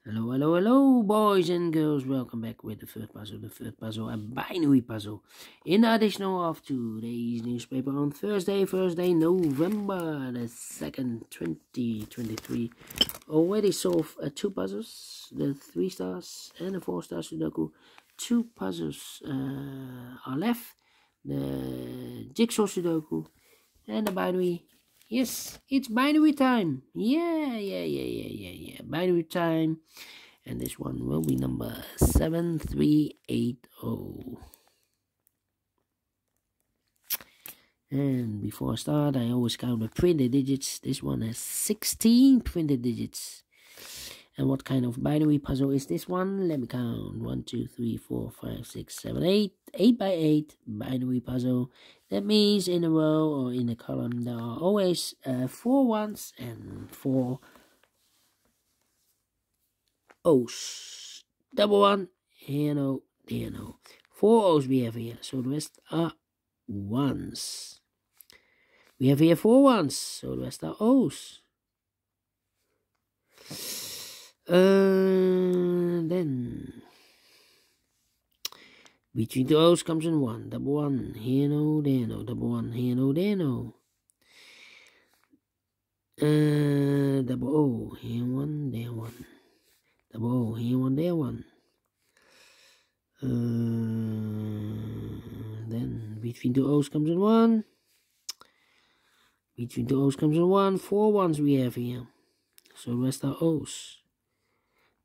Hello, hello, hello, boys and girls. Welcome back with the third puzzle, a binary puzzle. In the additional of today's newspaper on Thursday, November the 2nd, 2023. Already solved two puzzles, the 3 stars and the 4-star Sudoku. 2 puzzles are left, the jigsaw Sudoku and the binary. Yes, it's binary time. Yeah. Binary time. And this one will be number 7380. And before I start, I always count the printed digits. This one has 16 printed digits. And what kind of binary puzzle is this one? Let me count. 1, 2, 3, 4, 5, 6, 7, 8. 8 by 8 binary puzzle. That means in a row or in a column there are always 4 ones and 4 O's. Double one, here no, there no. 4 O's we have here, so the rest are ones. We have here 4 ones, so the rest are O's. Then between the O's comes in 1. Double one, here no, there no. Double one, here no, there no. Double O, here 1, there 1. Double O, here 1, there 1. Then between the O's comes in 1. Between the O's comes in 1. 4 ones we have here, so the rest are O's.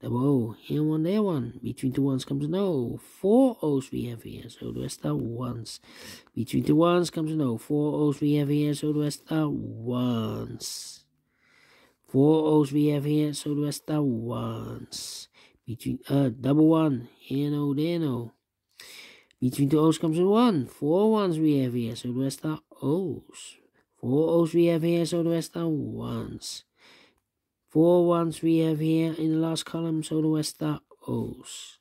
Double O, here 1, there 1. Between the ones comes an O. 4 O's we have here, so the rest are ones. Between the ones comes an O. 4 O's we have here, so the rest are ones. 4 O's we have here, so the rest are ones. Between double one, here no, there no. Between the O's comes in 1. 4 ones we have here, so the rest are O's. 4 O's we have here, so the rest are ones. 4 ones we have here in the last column, so the rest are O's.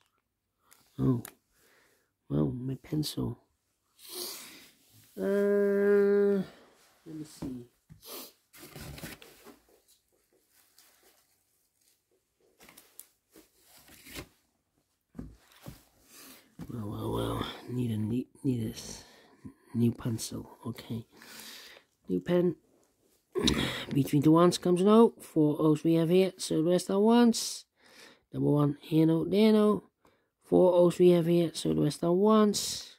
Oh, well, my pencil. Let me see. Well. Need a new pencil. Okay, new pen. Between the ones comes an O. 4 O's we have here, so the rest are ones. Double one, here no, there no. 4 O's we have here, so the rest are ones.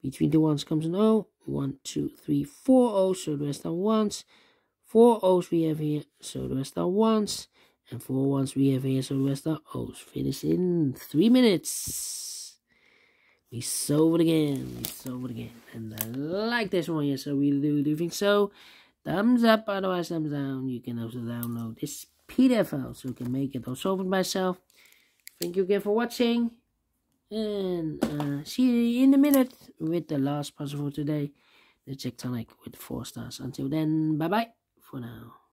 Between the ones comes an O. 1, 2, 3, 4 O's, so the rest are ones. 4 O's we have here, so the rest are ones. And 4 ones we have here, so the rest are O's. Finish in 3 minutes. We solve it again. And I like this one, yes, I really do think so. Thumbs up, otherwise thumbs down. You can also download this PDF file so you can make it or solve it myself. Thank you again for watching. And see you in a minute with the last puzzle for today. The Tectonic with 4 stars. Until then, bye-bye for now.